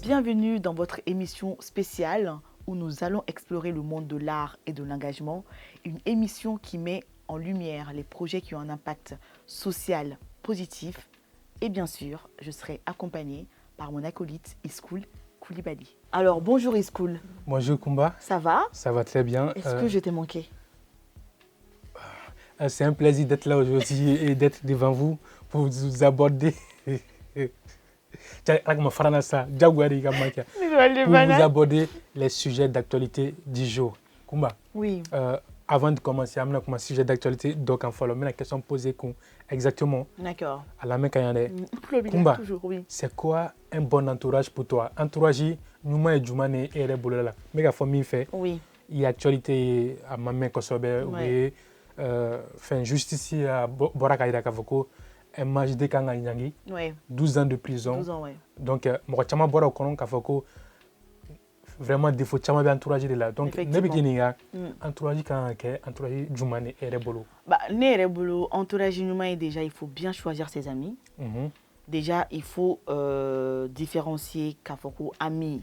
Bienvenue dans votre émission spéciale où nous allons explorer le monde de l'art et de l'engagement. Une émission qui met en lumière les projets qui ont un impact social positif. Et bien sûr, je serai accompagnée par mon acolyte Iskoul Koulibaly. Alors, bonjour Iskoul. Bonjour Kumba. Ça va? Ça va très bien. Est-ce que je t'ai manqué? C'est un plaisir d'être là aujourd'hui et d'être devant vous pour vous aborder. Pour vous aborder les sujets d'actualité du jour. Kumba. Oui. Avant de commencer, on a un sujet d'actualité, donc en follow, mais la question posée exactement. D'accord. À la main quand Kumba, toujours, oui. c'est quoi un bon entourage pour toi? Entourage, nous et Jumane et Rebola. Mais la famille fait. Oui. Il y a actualité à ma main Kosobe, oui. Enfin, juste ici à Borakaïra Kavoko, un match de Kanga Nyangi, 12 ans de prison. 12 ans, oui. Donc, moi, je suis Bora Konon Kavoko, vraiment, il faut que je entourage de là. Donc, ne beginning, entourage Kanga, entourage Jumane et Rebolo. Ne Rebolo, entourage Jumane, déjà, il faut bien choisir ses amis. Déjà, il faut différencier Kavoko, amis.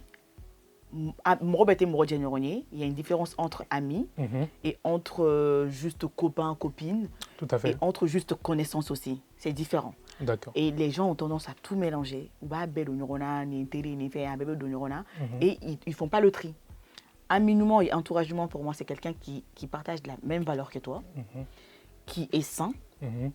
Il y a une différence entre amis et entre juste copains, copines. Tout à fait. Et entre juste connaissances aussi. C'est différent. D'accord. Et les gens ont tendance à tout mélanger. Et ils ne font pas le tri. Aminument et entouragement, pour moi, c'est quelqu'un qui partage la même valeur que toi, qui est sain,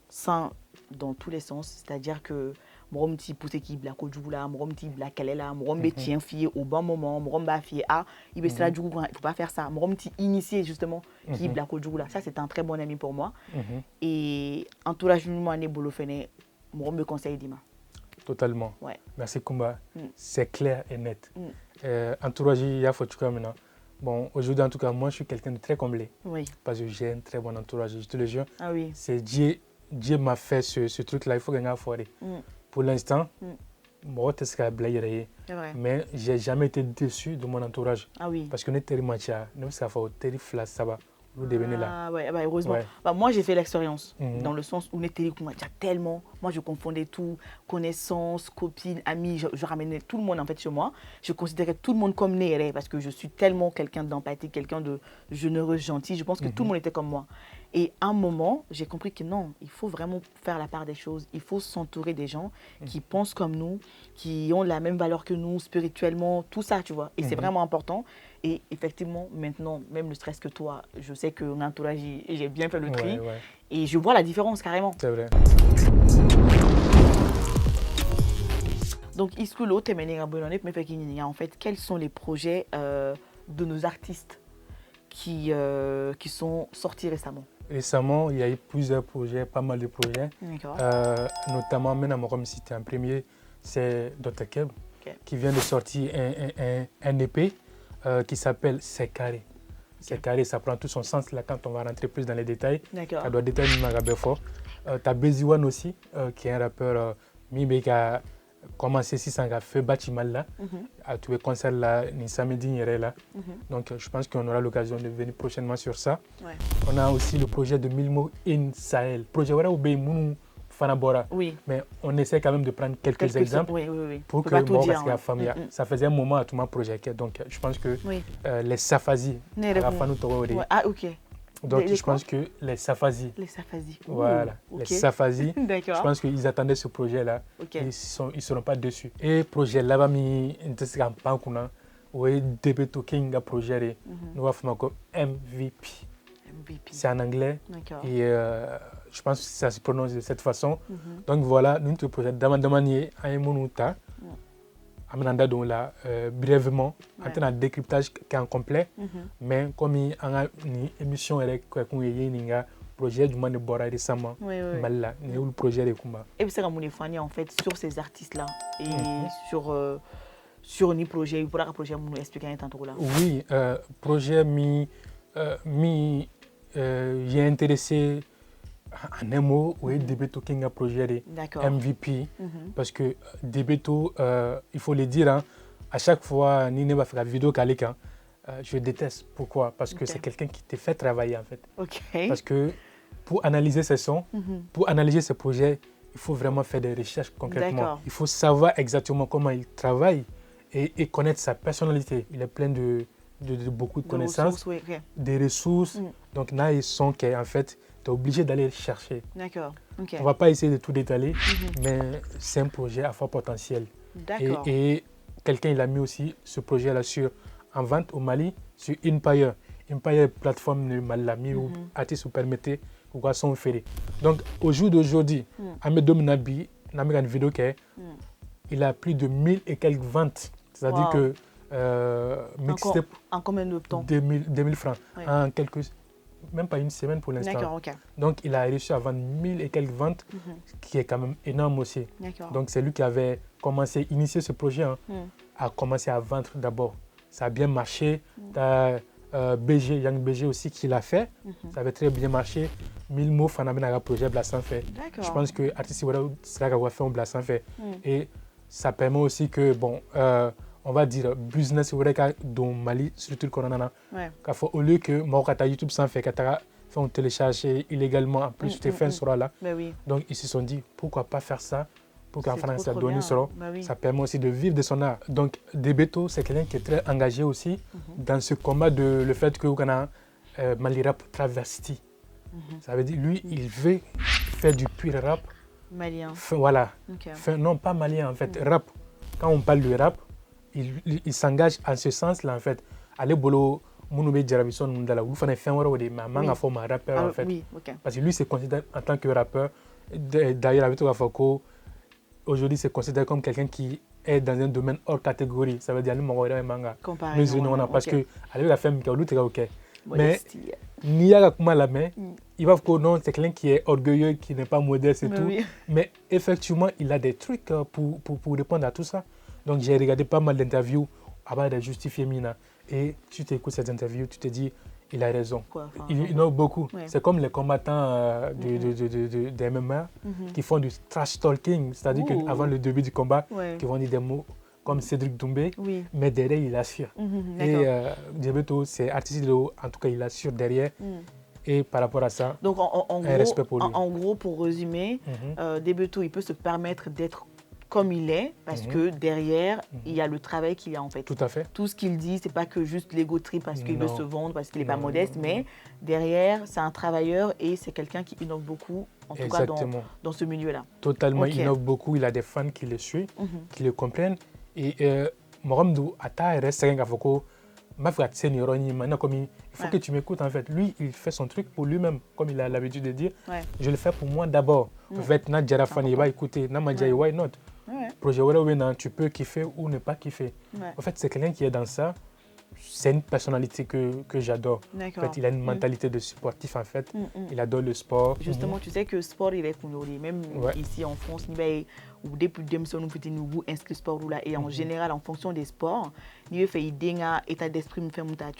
sain dans tous les sens. C'est-à-dire que Morom ti pousse qui bla kojula, morom ti bla kelela, morom be tien fier au bon moment, morom ba fier ah, il il faut pas faire ça. Morom ti initier justement qui bla kojula. Ça c'est un très bon ami pour moi. Et entourage nous né bolo fene, morom me conseille dima. Totalement. Ouais. Merci Kumba. C'est clair et net. Entourage il y a faut tu comme maintenant. Bon, aujourd'hui en tout cas, moi je suis quelqu'un de très comblé. Oui. Parce que j'ai un très bon entourage, je te le jure. Ah oui. C'est Dieu m'a fait ce truc là, il faut gagner à foirer. Pour l'instant, moi, c'est vrai. Mais je n'ai jamais été déçu de mon entourage. Ah oui. Parce que nous sommes heureusement. Ouais. Moi, j'ai fait l'expérience dans le sens où nous étions tellement. Moi, je confondais tout, connaissances, copines, amis. Je ramenais tout le monde en fait chez moi. Je considérais tout le monde comme Néré parce que je suis tellement quelqu'un d'empathique, quelqu'un de généreux, gentil. Je pense que tout le monde était comme moi. Et à un moment, j'ai compris que non, il faut vraiment faire la part des choses. Il faut s'entourer des gens qui pensent comme nous, qui ont la même valeur que nous, spirituellement, tout ça, tu vois. Et c'est vraiment important. Et effectivement, maintenant, même ne serait-ce que toi, je sais que mon entourage, j'ai bien fait le tri. Ouais. Et je vois la différence carrément. C'est vrai. Donc, Iskoul, en fait, quels sont les projets de nos artistes qui sont sortis récemment? Récemment, il y a eu plusieurs projets, pas mal de projets. Notamment, maintenant, cité un premier, c'est Dr. Keb, qui vient de sortir un EP qui s'appelle C'est carré. C'est carré, ça prend tout son sens là quand on va rentrer plus dans les détails. D'accord. Ça doit détailler Magabe fort. Tu as Beziwan aussi, qui est un rappeur qui a commencé si ça a fait Batimal là, à tous les concerts là, ni samedi ni là. Donc je pense qu'on aura l'occasion de venir prochainement sur ça. Ouais. On a aussi le projet de Milmo in Sahel. Projet voilà où Beimounou Fanabora. Oui. Mais on essaie quand même de prendre quelques exemples pour que moi parce que la famille, ça faisait un moment à tout mon projet. Donc je pense que les Safazi, Ah ok. Donc je pense que les Safazi. Les Safazi. Voilà, les Safazi. Je pense qu'ils attendaient ce projet-là. Ils ne seront pas déçus. Et projet là-bas, oui, Debeto King projet, nous avons comme MVP. C'est en anglais. Et je pense que ça se prononce de cette façon. Donc voilà, nous te projet d'amanier à Monuta. Brièvement, en termes de décryptage qui est en complet, mais comme il y a une émission avec un projet du monde de Bora récemment, le projet de Kumba. Et puis c'est comme on est en fait sur ces artistes-là et sur un projet, pour un projet, nous expliquer un temps là. Oui, projet j'ai intéressé en un mot, oui, Debeto King a projet MVP, parce que Debeto, il faut le dire, hein, à chaque fois, Nine va faire la vidéo Kaleka, je déteste. Pourquoi? Parce que c'est quelqu'un qui te fait travailler en fait. Parce que pour analyser ses sons, pour analyser ses projets, il faut vraiment faire des recherches concrètement. Il faut savoir exactement comment il travaille et connaître sa personnalité. Il est plein de beaucoup de connaissances, des ressources. Donc, là, ils sont qu'en fait, tu es obligé d'aller chercher. D'accord. Okay. On ne va pas essayer de tout détailler, mais c'est un projet à fort potentiel. D'accord. Et quelqu'un, il a mis aussi ce projet-là en vente au Mali sur Empire. Empire, plateforme de Mali, où artistes vous permettez de voir son ferré. Donc, au jour d'aujourd'hui, Ahmed Dominabi, il a une vidéo qui est, il a plus de 1000 et quelques ventes. C'est-à-dire que mixtape en combien de temps? 2000 francs. En même pas une semaine pour l'instant. D'accord, ok. Donc, il a réussi à vendre 1000 et quelques ventes, qui est quand même énorme aussi. Donc, c'est lui qui avait initié ce projet, a commencé à vendre d'abord. Ça a bien marché. BG, Young BG aussi qui l'a fait. Ça avait très bien marché. 1000 mots, Fanamena projet Blassan fait. Je pense que l'artiste sera fait un Blassan fait. Et ça permet aussi que, bon, on va dire, business dans Mali, surtout le Corona, au lieu que Morata YouTube s'en fait, on télécharge illégalement, en plus, tu fais un sera là. Donc, ils se sont dit, pourquoi pas faire ça pour qu'en France, ça donne sera. Ça permet aussi de vivre de son art. Donc, Debeto, c'est quelqu'un qui est très engagé aussi dans ce combat de le fait que on a Mali Rap Travesty. Ça veut dire, lui, il veut faire du pur rap. Malien. Voilà. Non, pas malien, en fait, rap. Quand on parle de rap, il s'engage en ce sens-là, en fait. Allez, bolo, Mounoube Djarabison, Mundala, vous faites un word de ma forme rappeur, en fait. Parce que lui, c'est considéré en tant que rappeur. D'ailleurs, avec Foko, aujourd'hui, c'est considéré comme quelqu'un qui est dans un domaine hors catégorie. Ça veut dire, nous, on manga. Parce que, avec la femme qui a l'autre, ok. Mais, Nia la main, il va dire non, c'est quelqu'un qui est orgueilleux, qui n'est pas modeste et tout. Mais effectivement, il a des trucs pour répondre à tout ça. Donc, j'ai regardé pas mal d'interviews avant de justifier Mina. Et tu t'écoutes cette interview, tu te dis, il a raison. Il innove beaucoup. C'est comme les combattants des MMA qui font du trash talking, c'est-à-dire qu'avant le début du combat, qui vont dire des mots comme Cédric Doumbé, mais derrière, il assure. Et Debeto, c'est artiste, en tout cas, il assure derrière. Et par rapport à ça, donc, un respect pour lui. En gros, pour résumer, Debeto, il peut se permettre d'être comme il est, parce que derrière, il y a le travail qu'il y a en fait. Tout à fait. Tout ce qu'il dit, c'est pas que juste l'ego trip parce qu'il veut se vendre, parce qu'il n'est pas modeste, mais derrière, c'est un travailleur et c'est quelqu'un qui innove beaucoup, en tout cas dans ce milieu-là. Totalement, il innove beaucoup, il a des fans qui le suivent, qui le comprennent. Et Mohamedou, il faut que tu m'écoutes en fait. Lui, il fait son truc pour lui-même, comme il a l'habitude de dire. Je le fais pour moi d'abord. En fait, il va écouter, why not? Projet tu peux kiffer ou ne pas kiffer. En fait, c'est quelqu'un qui est dans ça. C'est une personnalité que j'adore. En fait, il a une mentalité de sportif en fait. Il adore le sport. Justement, tu sais que le sport, il est connu. Même ici en France, ou depuis nous inscrit sport là. Et en général, en fonction des sports, tu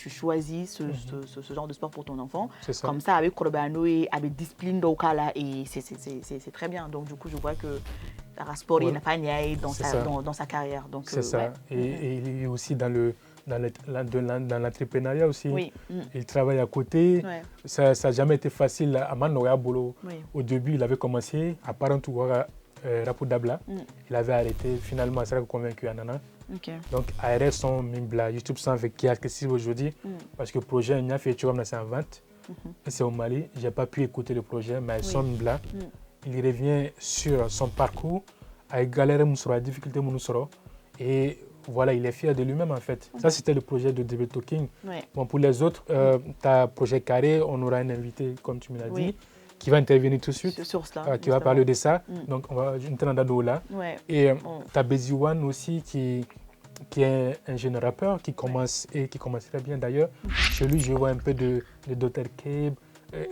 choisis ce genre de sport pour ton enfant. Comme ça, avec Corbano et avec discipline et c'est très bien. Donc du coup, je vois que sport n'a pas nié dans sa carrière. C'est ça. Et il est aussi dans l'entrepreneuriat aussi. Il travaille à côté. Ça n'a jamais été facile. Au début, il avait commencé à Parantoura Rapou Dabla. Il avait arrêté. Finalement, il s'est convaincu à Nana. Donc, ARS sont Mimbla, YouTube sans avec qui est aujourd'hui. Parce que le projet, il a fait c'est en vente. C'est au Mali. Je n'ai pas pu écouter le projet, mais son Mimbla. Il revient sur son parcours avec galère, difficulté, et voilà, il est fier de lui-même en fait. Ça, c'était le projet de Debeto King. Bon, pour les autres, tu as projet Carré, on aura un invité, comme tu me l'as dit, qui va intervenir tout de suite, qui va parler de ça. Donc, on va une là. Et tu as Bézi One aussi, qui est un jeune rappeur qui commence et qui commence très bien d'ailleurs. Chez lui, je vois un peu de Dr. Cabe,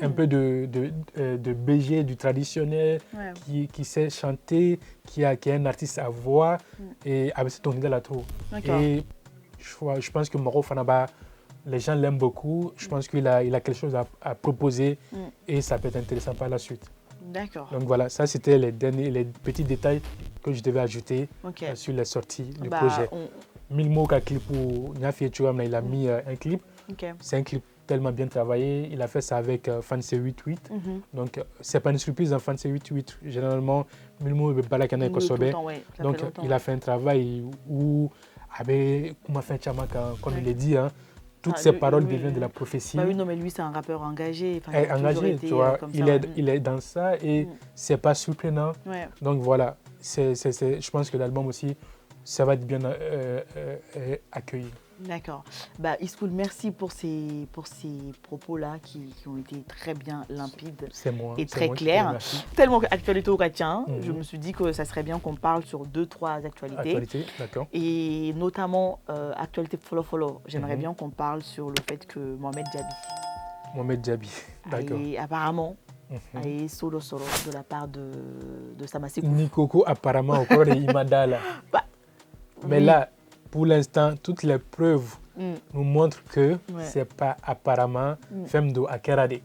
un peu de BG, du traditionnel, qui sait chanter, qui est un artiste à voix, et avec cette idée là trop. Et je pense que Moro Fanaba, les gens l'aiment beaucoup. Je pense qu'il a quelque chose à proposer et ça peut être intéressant par la suite. D'accord. Donc voilà, ça c'était les petits détails que je devais ajouter sur les sorties du projet. Milmo a clip pour Niafi Chouam, il a mis un clip. C'est un clip tellement bien travaillé. Il a fait ça avec Fancy 88. Donc, c'est pas une surprise en Fancy 88. Généralement, Milmo est Balakana et Kosobe. Donc, il a fait un travail où avec comme il est dit, hein, toutes ces paroles deviennent de la prophétie. Bah oui, non, mais lui, c'est un rappeur engagé. Engagé, tu vois, il est dans ça et c'est pas surprenant. Ouais. Donc voilà, je pense que l'album aussi, ça va être bien accueilli. D'accord. Bah, Iscool, merci pour ces propos-là qui ont été très bien limpides et très clairs. Tellement actualité au Gatien, je me suis dit que ça serait bien qu'on parle sur 2-3 actualités. D'accord. Et notamment, actualité follow. J'aimerais bien qu'on parle sur le fait que Mohamed Djabi, d'accord. Et apparemment, et solo de la part de Samasekou. Nikoko apparemment encore de Imadala. Mais là, pour l'instant, toutes les preuves nous montrent que c'est pas apparemment Femdo Akerade.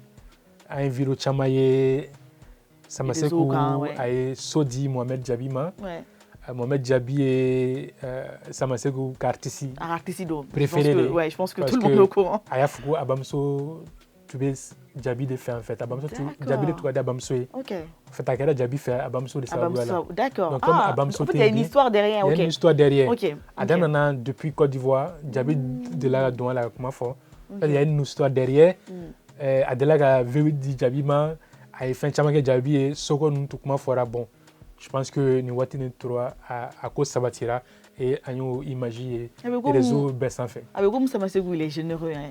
Un viro chamaye Samasekou, a Sodi Mohamed Djabi Mohamed Djabi et Samasekou Kartisi. Préféré. Je pense que tout le monde est au courant. Ayafuku Abamso Djabi de fait en fait Abamso Djabi de toi d'Abamso en fait Akera Djabi fait Abamso de Sabouala. D'accord. Donc comme Abamso en fait il y a une histoire derrière. Il y a une histoire derrière. Adamana depuis Côte d'Ivoire Djabi de la don la comment fort. Il y a une histoire derrière. Adela ga veut di Djabi ma a fait chamake Djabi et soko nous tout comment fort bon. Je pense que ni wati ni trois à cause sabatira et agno imagier les réseaux baissent en fait. Avec comme Samasekou il est généreux hein.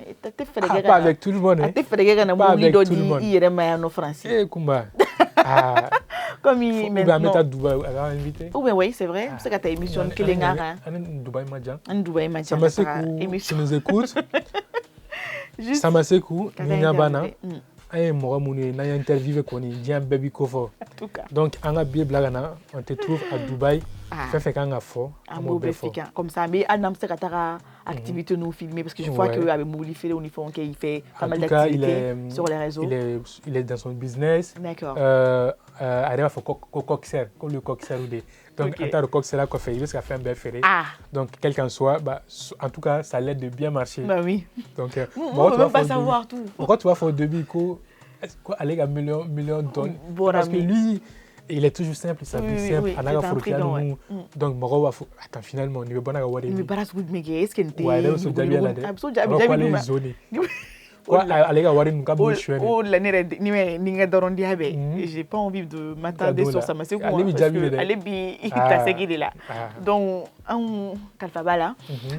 Pas avec tout le monde hein. Pas avec tout le monde. Il est en français. Eh Kumba. Comme il maintenant. À Dubaï à invité. Oui, c'est vrai. C'est que ta émission Kelengara. Dubaï Madja. Dubaï Madja. Samasekou tu nous écoutes. Samasekou Ninyabana. Moi, j'ai interviewé Baby Kofo. Donc, on a bien blagana, on te trouve à Dubaï. Fait qu'on a fort. Comme ça, mais on a une activité nous filmer parce que je vois qu'avec Mouli fait il fait pas mal d'activités sur les réseaux. Il est dans son business. D'accord. Il a fait coxer, comme le coxer ou des. Donc, en tant que coxer là, il a fait un bel ferré. Donc, quel qu'en soit, en tout cas, ça l'aide de bien marcher. Bah oui. Donc, on ne peut pas savoir tout. Pourquoi tu vas faire au début aller à million de tonnes parce que lui il est toujours simple, il s'habille simple, donc Moro attends finalement il veut bon avoir il me paraît good mega est-ce qu'il était j'ai pas envie de m'attarder sur ça mais c'est quoi donc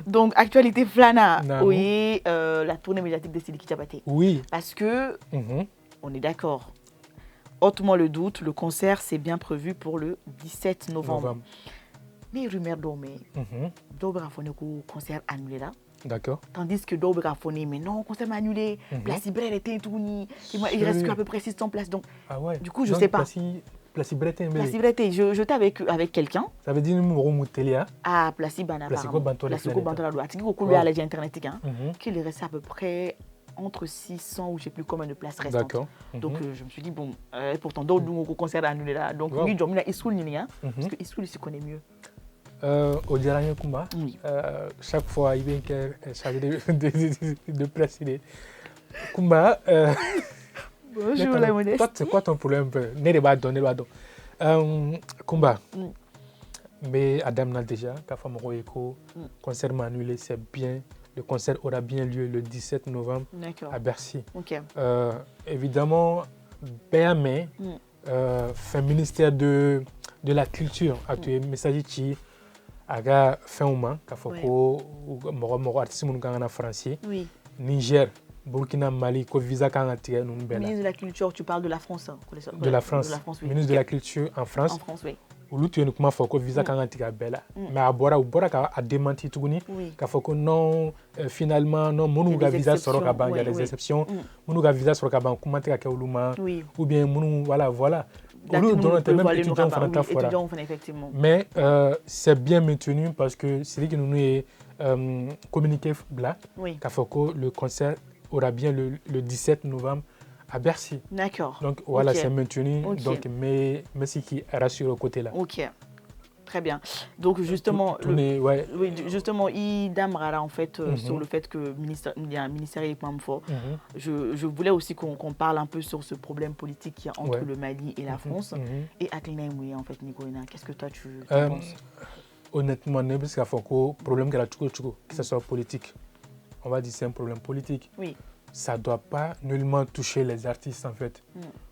donc actualité flana oui la tournée médiatique de Sidiki Diabaté parce que on est d'accord. Hautement le doute, le concert c'est bien prévu pour le 17 novembre. Mais rumeur dormait. Dobra Foneko concert annulé là. D'accord. Tandis que Dobra Foné, mais non, concert annulé. Place Ibrel était tout ni. Il reste à peu près 600 places. Donc, du coup, je ne sais pas. Place Ibrel j'étais avec quelqu'un. Ça veut dire numéro Moutelia. Ah, Place Ibana. Place Bantola. Tu dis à la internet qu'il est resté à peu près entre 600 ou je ne sais plus combien de places restantes. D'accord. Donc je me suis dit, bon, pourtant, d'autres concert annulé là. Donc oui, j'ai mis la Iscool parce que Iscool, il se connaît mieux. Au dernier combat, chaque fois, il vient chargé de places. Kumba, bonjour la modeste. Toi, c'est quoi ton problème? Kumba, mais Adam n'a déjà, Kafamoro Eko, concert annulé, c'est bien. Le concert aura bien lieu le 17 novembre à Bercy. Évidemment, BAME, fait ministère de la culture, a tué message qui a fait un moment, Kafoko, Moro artiste en français, Niger, Burkina, Mali, ko visa quand a tiré nous ministre de la culture, tu parles de la France. De la France, ministre de la culture en France. En France, oui. Olu tu uniquement faut que visa quand antika bella mais abora a démenti tuguni ka faut que non finalement non monu ga visa soro ka ban il y a des exceptions monu ga visa soro ka ban comment ka ke oluma ou bien monu voilà olu donne même étudiant effectivement mais c'est bien maintenu parce que c'est lui qui nous est communiqué là ka faut que le concert aura bien le 17 novembre à Bercy. D'accord. Donc voilà, c'est maintenu. Donc, mais ce qui rassure au côté là. Ok. Très bien. Donc justement, justement, Idam Rara en fait sur le fait que il y a un ministère équipement fort. Je voulais aussi qu'on parle un peu sur ce problème politique qu'il y a entre le Mali et la France et Aklina Mouye en fait, Nicoina. Qu'est-ce que toi tu penses? honnêtement, parce qu'il y a un problème que ce soit politique. On va dire que c'est un problème politique. Oui. Ça ne doit pas nullement toucher les artistes, en fait.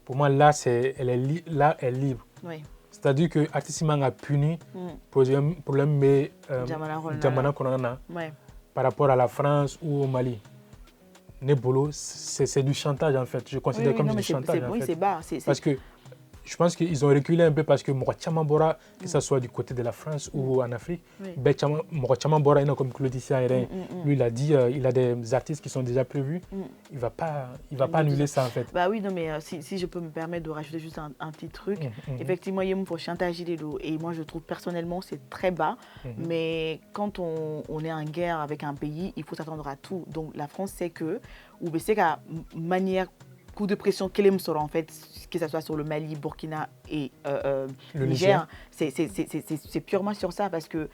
Pour moi, là, elle est libre. Oui. C'est-à-dire que l'artiste a puni problème mais Jamana Konana par rapport à la France ou au Mali. Nebolo, c'est du chantage, en fait. Je considère comme du chantage, en fait. C'est bas. Parce que je pense qu'ils ont reculé un peu parce que Mourachama Bora, que ce soit du côté de la France ou en Afrique, Mourachama Bora, comme Claude Siaïren, lui, il a dit il a des artistes qui sont déjà prévus. Il ne va pas annuler ça, en fait. Bah oui, non, mais si je peux me permettre de rajouter juste un petit truc. Effectivement, il y a un chantage et moi, je trouve personnellement, c'est très bas. Mais quand on est en guerre avec un pays, il faut s'attendre à tout. Donc, la France sait que, ou c'est qu'à manière coup de pression qu'elle sera en fait, que ce soit sur le Mali, Burkina et le Niger, c'est purement sur ça parce que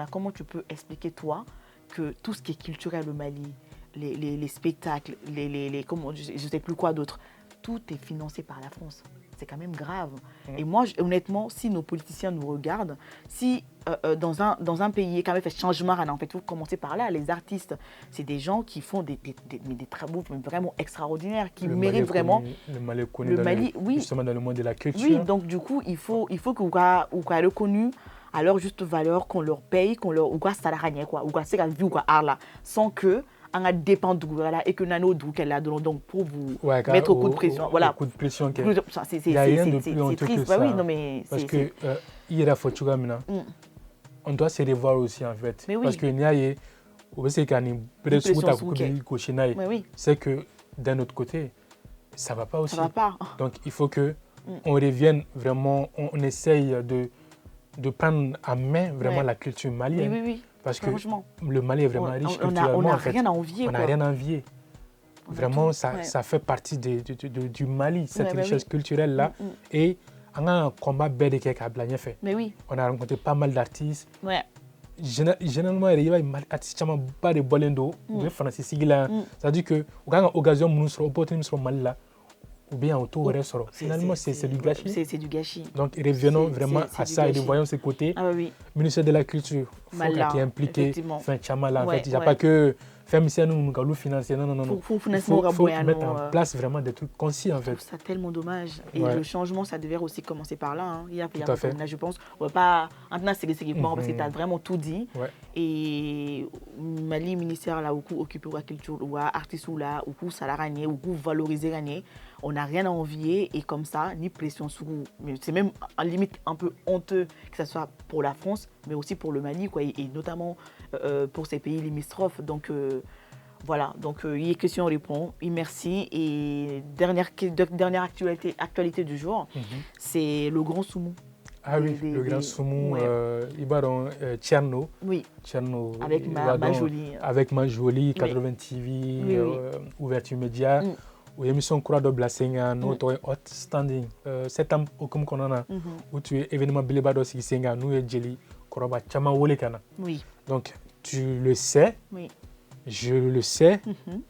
comment tu peux expliquer toi que tout ce qui est culturel au Mali, les spectacles, comment, je ne sais plus quoi d'autre, tout est financé par la France. C'est quand même grave. Et moi, honnêtement, si nos politiciens nous regardent, si dans un pays, quand même, fait changement, en fait, il faut commencer par là. Les artistes, c'est des gens qui font des travaux vraiment extraordinaires, qui méritent vraiment. Le Mali est connu justement dans le monde de la culture. Oui, donc du coup, il faut qu'on soit reconnu à leur juste valeur, qu'on leur paye, qu'on leur salarié, quoi, ou qu'on c'est vie ou quoi, sans que on dépend du gouvernement et que nano qu'elle a donc pour vous mettre au coup de pression, voilà. Coup de pression. C'est triste. Bah oui, non mais parce que il a faut on doit se revoir aussi en fait. Parce que n'y a c'est que d'un autre côté, ça va pas aussi. Ça va pas. Donc il faut que on revienne vraiment, on essaye de prendre en main vraiment la culture malienne. Oui. Parce que le Mali est vraiment riche culturellement. On n'a rien à envier. On n'a rien à envier. Vraiment, ça fait partie du Mali, cette richesse culturelle-là. Et on a un combat bête qui a bien fait. Mais oui. On a rencontré pas mal d'artistes. Généralement, il y a des artistes qui ont pas de bolendo, ou Francis Sigila. C'est-à-dire que, quand on a l'occasion de nous opportunité sur le Mali, ou bien autour du restaurant. Finalement, c'est du gâchis. C'est du gâchis. Donc, revenons vraiment à ça et voyons ces côtés. Ah oui. Ministère de la Culture, il faut qu'il est impliqué. Enfin, Chamala, en fait, il n'y a pas que faire nous financer. Non. Il faut mettre en place vraiment des trucs concis, en fait. C'est tellement dommage. Et le changement, ça devrait aussi commencer par là. Il y a là, je pense. On va pas. Maintenant, c'est parce que tu as vraiment tout dit. Et Mali, ministère là, où occupé la culture, ou artiste là, où salarié, où valoriser gagner. On n'a rien à envier et comme ça, ni pression sur vous. C'est même en limite un peu honteux que ce soit pour la France, mais aussi pour le Mali, quoi, et notamment pour ces pays limitrophes. Donc voilà, donc il est question, on répond. Merci. Et dernière actualité du jour, c'est le Grand Soumou. Ah oui, le Grand Soumou, Ibaron Tcherno. Oui. Tcherno. Avec ma jolie. Avec ma jolie, 80 TV, Ouverture Média. Ou émission Croix de Blasenga, notre outstanding. Septembre, comme on a, où tu es événement Bilebado Senga, nous et Jelly, Koroba Chama Wolekana. Oui. Donc, tu le sais, je le sais,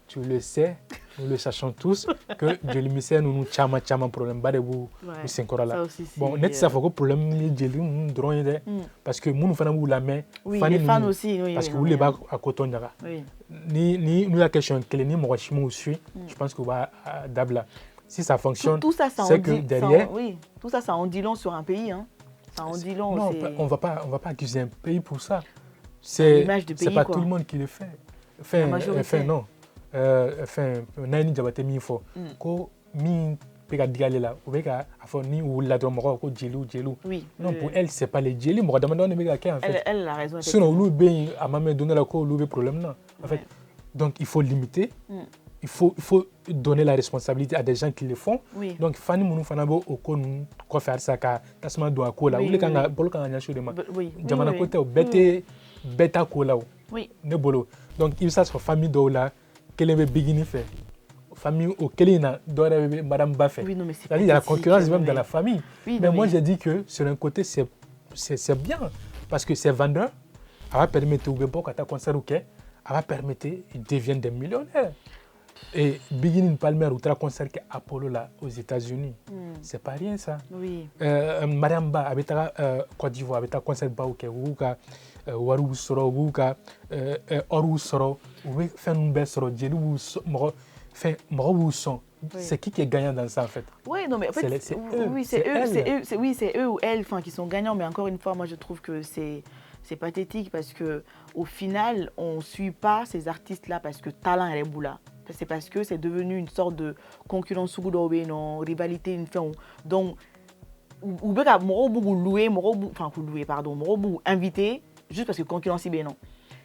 tu le sais, nous le sachons tous, que Jelly Missé, nous Chama problème, Badebou, ou Senkora là. Bon, net ça, il faut que le problème Jelly, nous drôle, parce que nous faisons la main. Oui, les fans aussi. Parce que vous les bas à Coton Yaga. Ni la question que les Nîmes suit, je pense qu'on va d'abla. Si ça fonctionne, c'est que derrière. Oui, tout ça, ça en dit long sur un pays. Ça en dit long. Non, on va pas accuser un pays pour ça. C'est pas tout le monde qui le fait. Enfin, non. Nani Jabate mi fo. Ko mi pega diale là. Ou beka afo ni ou la domoro ko jelou. Oui. Non, pour elle, c'est pas les jelly. Moi, demande on est en fait. Elle a raison. Sinon, nous ben à maman donner la ko louver problème là. En fait, donc il faut limiter. Il faut donner la responsabilité à des gens qui le font. Oui. Donc, Fanny Mounou Fanabo, au quoi faire ça, car Tasma doit coller. Ou les kangas, bolkan a chou de ma. Jamana côté au bêta cola. Oui. Ne bolo. Donc, il s'agit de famille d'Ola, qu'elle est beginning fait. Famille au Kelina, d'Ola, Madame Baffet. Oui, non, mais c'est il y a la concurrence même dans la famille. Oui, mais moi, j'ai dit que sur un côté, c'est bien. Parce que c'est vendeur. Ça va permettre au Bébok à ta concert, ok? Ça va permettre qu'ils deviennent des millionnaires. Et Beginning Palmer, ou un concert Apollo là, aux États-Unis, c'est pas rien ça. Oui. Mariamba, avec Côte d'Ivoire, avec un concert Baouké, ou Warou Soro, ou Orou Soro, ou Fenumbe Soro, Djelou fait Morou Son. C'est qui est gagnant dans ça en fait? Oui, non mais en fait, c'est eux. Oui, c'est eux ou elles qui sont gagnants, mais encore une fois, moi je trouve que c'est pathétique parce qu'au final, on ne suit pas ces artistes-là parce que talent est boula. C'est parce que c'est devenu une sorte de concurrence, non, rivalité, donc ou bien invité juste parce que concurrence est non.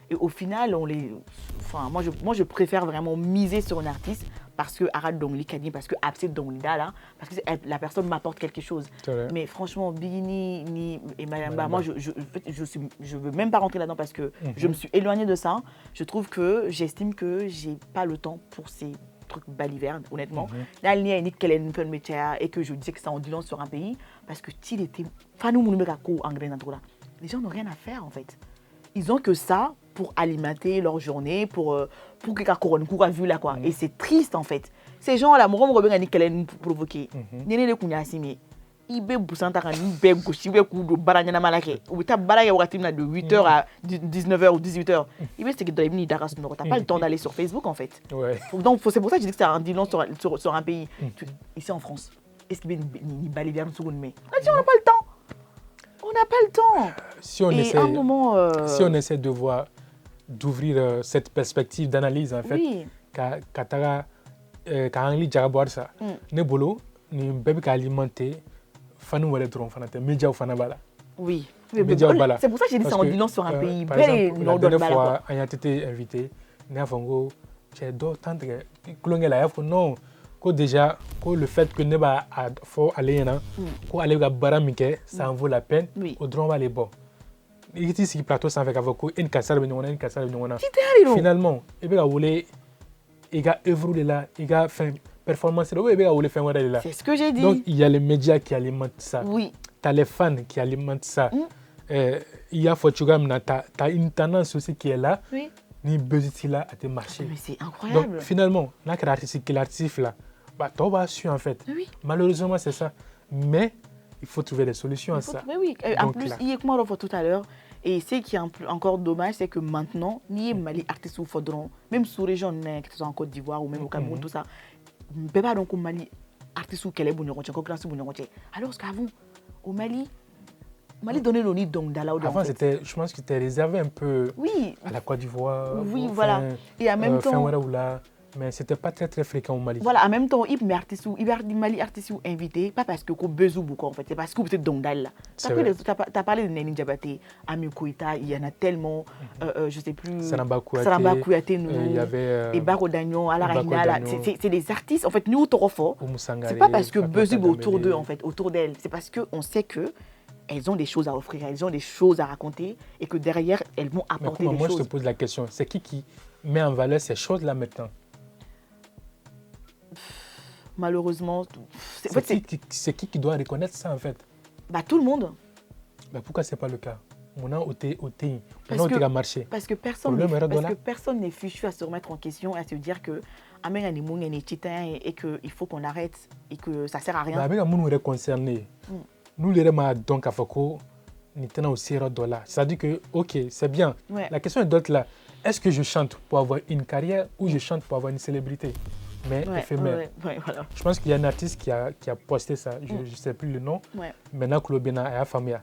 Et au final, moi je préfère vraiment miser sur un artiste parce que Arad Dongli Kadi, parce que Absid Dongli là, parce que la personne m'apporte quelque chose. Mais franchement, Bigini ni et Mayamba, moi je veux même pas rentrer là-dedans parce que je me suis éloignée de ça. J'estime que j'ai pas le temps pour ces trucs balivernes, honnêtement. Là, il y a une et que je disais que ça en dit long sur un pays parce que s'il était les gens n'ont rien à faire en fait. Ils ont que ça pour alimenter leur journée, pour que la couronne vu là quoi. Et c'est triste en fait. Ces gens-là, moi je me dis provoquer. Nene le kunya simé. Ibe busanta kan ibe goshi be ku do baranya na malake. Ou ta baraya wakati na de 8h à 19h ou 18h. Ibe c'est que dans les daras tu n'as pas le temps d'aller sur Facebook en fait. Ouais. Donc c'est pour ça que je dis que c'est un dilon sur un pays. Ici en France, est-ce qu'il y a une balivière seconde mais on n'a pas le temps. On n'a pas le temps. Si on essaie de voir, d'ouvrir cette perspective d'analyse en fait, oui. Quand on lit ça, ne bolo, ni bébé qui alimenté, fanou wale dron fanate, média ou fanabala. Oui. C'est pour ça que j'ai dit ça en disant sur un pays. Par exemple, la dernière fois, on a été invité, n'a fango, j'ai d'autres que la non. Déjà, le fait que ne va faut aller ko aller ga baramike, ça en vaut la peine. Au drone va les bon. Il dit si plateau ça avec avoko une cassale une cassale finalement, il va voler il va œuvrer là, il va faire performance là, il va voler faire là. C'est ce que j'ai dit. Donc il y a les médias qui alimentent ça. Oui. Tu as les fans qui alimentent ça. Il y a Fortugam tu as une tendance aussi qui est là. Oui. Ni besoin là à te marcher. Mais c'est incroyable. Donc finalement, là que l'artiste là tu vas su en fait. Oui. Malheureusement, c'est ça. Mais il faut trouver des solutions à ça. Mais oui, en plus, il y a que moi tout à l'heure. Et ce qui est encore dommage, c'est que maintenant, ni Mali artistes ou Fodron, même sous région, que ce soit en Côte d'Ivoire ou même au Cameroun, tout ça, ne peut pas donc au Mali artistes ou quel est bon, alors qu'avant, au Mali donnait le nid donc d'Alaoud. Avant, je pense que c'était réservé un peu à la Côte d'Ivoire. Oui, voilà. Et en même temps. Mais ce n'était pas très très fréquent au Mali. Voilà, en même temps, il y a Mali artistes invités, pas parce que vous besoin beaucoup en fait, c'est parce que vous êtes d'Ondal. Tu as parlé de Neni Diabaté, Ami Koïta, il y en a tellement, je ne sais plus. Saramba Kouyaté, il y avait. Et Baro Dagnon, Alarina, c'est des artistes, en fait, nous, Torofo, c'est pas parce que besoin autour d'eux, en fait, autour d'elles, c'est parce qu'on sait que. Elles ont des choses à offrir, elles ont des choses à raconter et que derrière, elles vont apporter des choses. Moi, je te pose la question, c'est qui met en valeur ces choses-là maintenant? Malheureusement, c'est qui doit reconnaître ça en fait? Tout le monde. Pourquoi ce n'est pas le cas? On a marché. Parce que personne n'est fichu à se remettre en question et à se dire que et qu'il faut qu'on arrête et que ça ne sert à rien. Nous sommes concernés. Nous les donc à Foko, nous sommes aussi $. C'est-à-dire que, ok, c'est bien. Ouais. La question est d'autre là. Est-ce que je chante pour avoir une carrière ou je chante pour avoir une célébrité? Mais éphémère. Voilà. Je pense qu'il y a un artiste qui a posté ça, je ne sais plus le nom, maintenant que le a famille.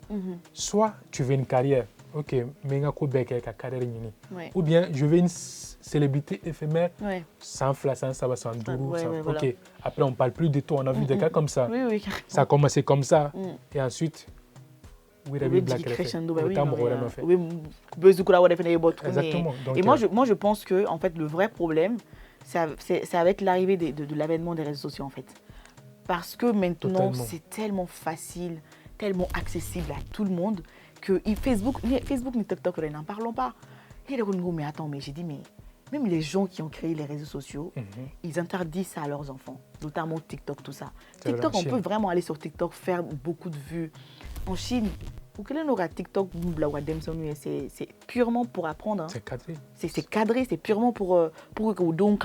Soit tu veux une carrière, ok, mais carrière ou bien je veux une célébrité éphémère, sans flash, sans ça, sans dourou, ok. Après on ne parle plus de tout, on a vu des cas comme ça. Oui, ça a commencé comme ça, et ensuite... Exactement. Donc, et moi je pense que en fait le vrai problème c'est avec l'arrivée de l'avènement des réseaux sociaux en fait, parce que maintenant c'est tellement facile, tellement accessible à tout le monde que Facebook ni TikTok, n'en parlons pas. Mais attends, mais j'ai dit mais même les gens qui ont créé les réseaux sociaux, ils interdisent ça à leurs enfants, notamment TikTok, tout ça. TikTok, on peut vraiment aller sur TikTok, faire beaucoup de vues. En Chine, Pour que l'on aura TikTok, c'est purement pour apprendre. Hein. C'est cadré. C'est cadré, c'est purement pour que vous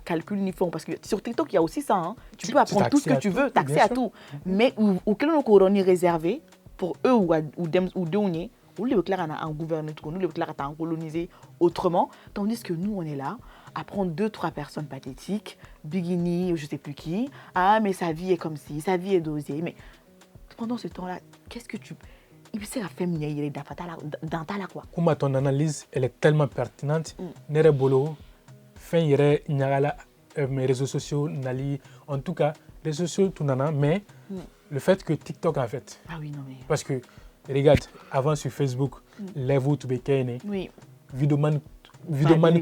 calcul uniforme. Parce que sur TikTok, il y a aussi ça. Hein. Tu peux apprendre tout ce que tu veux, tu as accès à tout. Mais où que l'on est réservé pour eux ou donner, ou les clairs en gouverner, nous les clairs en coloniser autrement. Tandis que nous, on est là à prendre 2-3 personnes pathétiques, Bigini, je ne sais plus qui. Ah, mais sa vie est comme ci, sa vie est dosée. Mais pendant ce temps-là, qu'est-ce que tu... Il sait la femme, il est dans ta la quoi. Comme ton analyse, elle est tellement pertinente. Nere bolo, fin yere nyagala mes réseaux sociaux nali. En tout cas, les réseaux sociaux tout nana, mais le fait que TikTok en fait. Ah oui, non mais. Parce que regarde, avant sur Facebook, level to be kene. Oui. Videoman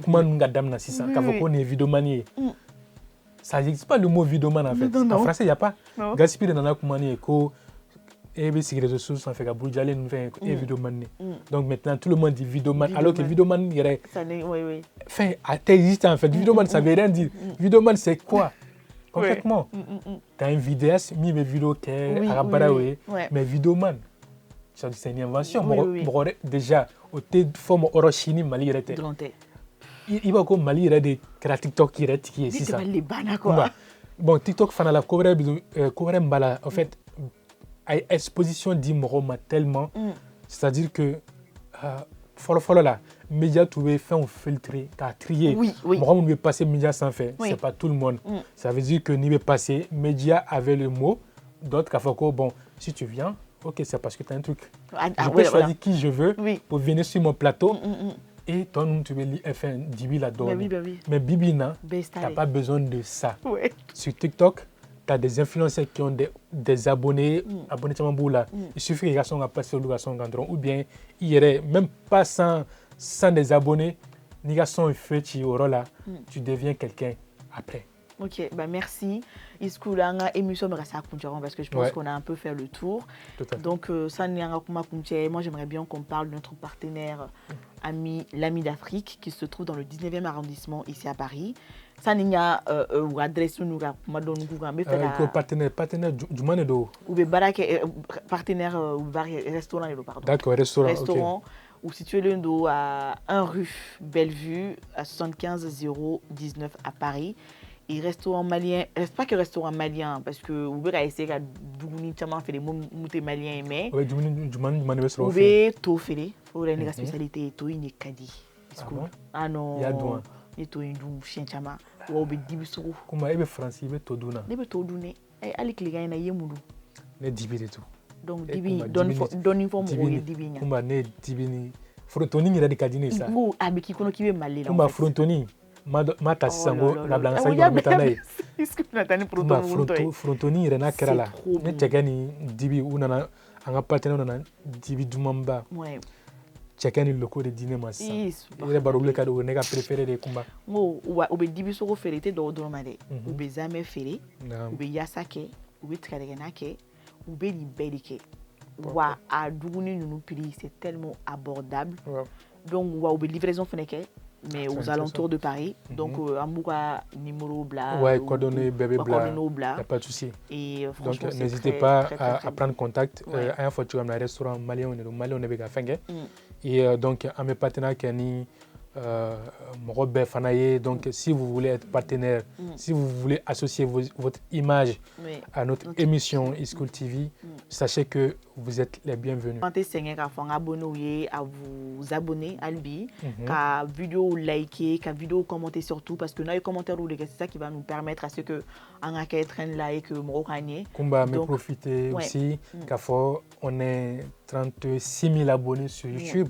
comment nous gadam na sisa. Kavoko ne videomanie. Ça n'existe pas le mot videoman en fait. Non. En français, il n'y a pas. Gaspille nana kumani eko. Et les réseaux sociaux sont fait Boudjalé nous fait un vidéoman. Donc maintenant tout le monde dit vidéoman alors que vidéoman il est oui. Enfin, existe en fait. Vidéoman ça veut rien dire. Vidéoman c'est quoi concrètement? Tu as un vidéaste, mis mes vidéos qui est arabe mais vidéoman c'est une invention. Déjà au forme Orochini Mali était. Il va comme Mali de créer TikTok qui est ici ça. Bon TikTok fan la couvre bala en fait. Exposition d'Imroma tellement, c'est-à-dire que follow là, médias trouvé fait un filtré, t'as trié. Moi, on veut passer médias sans faire, c'est pas tout le monde. Ça veut dire que n'y veut passer, médias avait le mot, d'autres qu'à faire bon, si tu viens, ok, c'est parce que tu as un truc. Je peux choisir qui je veux pour venir sur mon plateau. Et toi, tu veux faire 10 000 $. Mais Bibi, tu n'as pas besoin de ça. Sur TikTok, tu as des influenceurs qui ont des abonnés, abonnés là. Il suffit que les passer au son gandron ou bien il y aurait même pas sans des abonnés, ni garçon fait là, tu deviens quelqu'un après. Ok, bah merci. Iskoulanga émission me reste à parce que je pense qu'on a un peu fait le tour. Donc ça moi j'aimerais bien qu'on parle de notre partenaire l'Ami d'Afrique qui se trouve dans le 19e arrondissement ici à Paris. Ça n'y a adresse nous partenaire du manedo ou partenaire restaurant pardon. D'accord, restaurant ou situé le dos à 1 rue Bellevue à 75 019 à Paris. Et restaurant malien, pas que restaurant malien, parce que vous pouvez essayer de faire des mots maliens mais oui, du man vous pouvez tout faire. Pour la spécialité tout il n'est kadi. Ah non. Il y a douane. Il tout une chien chama. Ou be dibisou. Comment est français be to duna. Ne be to dune. Ali kliga na yemudu. Ne dibi tout. Donc dibi don informe o dibi nya. Kuma ne dibi ni frontoni ngira de kadine ça. Ngo abiki kono kibe malé là. Kuma frontoni mata sango na blanc sa yo metanai. Est-ce que natani frontoni rena kerala. Ne tegani dibi unana anga partenaire na dibi dumamba. Ouais. Chacun le locaux de dîner massa. Il est baroble cadeau nega préféré de combat. Ngo obe dibi soko ferité do made. Obe zame feré. Obe yasake, obe tradenake, obe libelike. Wa a duguni nous prix c'est tellement abordable. Donc wa obe livraison feneke mais aux alentours de Paris. Donc Amoura numéro bla. Ouais, coordonnées bébé bla. Pas de souci. Et franchement donc n'hésitez pas à prendre contact. À un fois tu vas dans un restaurant malien on est avec Fenge. Et donc à mes partenaires qui ni Robert Fanaye, donc si vous voulez être partenaire, si vous voulez associer votre image à notre émission eSchool TV, sachez que vous êtes les bienvenus. À vous abonner à lui, qu'à vidéo liker, qu'à vidéo commenter surtout, parce que dans les commentaires c'est ça qui va nous permettre à ce que en a train là et que moi gagner. Kumba me profiter aussi, on est 36 000 abonnés sur YouTube.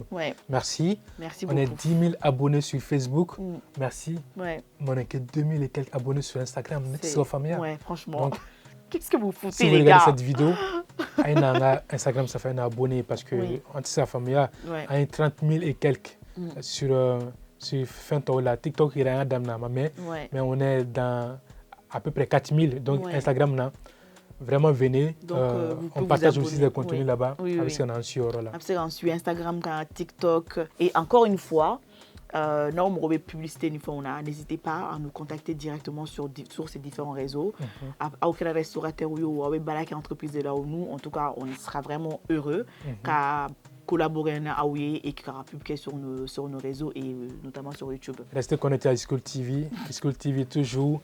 Merci. Merci beaucoup. On est 10 000 abonnés sur Facebook. Merci. On est que 2000 et quelques abonnés sur Instagram. C'est familial. Ouais, franchement. Qu'est-ce que vous foutez, si vous regardez cette vidéo, Instagram, ça fait un abonné parce que Anti Familia a 30 000 et quelques sur Fintola. TikTok, il y a un dame, mais on est dans à peu près 4 000. Donc Instagram, là. Vraiment, venez. Donc, on partage aussi des contenus là-bas. Parce qu'on est en sur Instagram, TikTok. Et encore une fois, non, on aurait publicité une fois, n'hésitez pas à nous contacter directement sur ces différents réseaux. À aucun restaurateur ou à balak entreprise de là où nous, en tout cas, on sera vraiment heureux qu'à collaborer avec et qu'à publier sur nos réseaux et notamment sur YouTube. Restez connectés à School TV. School TV toujours.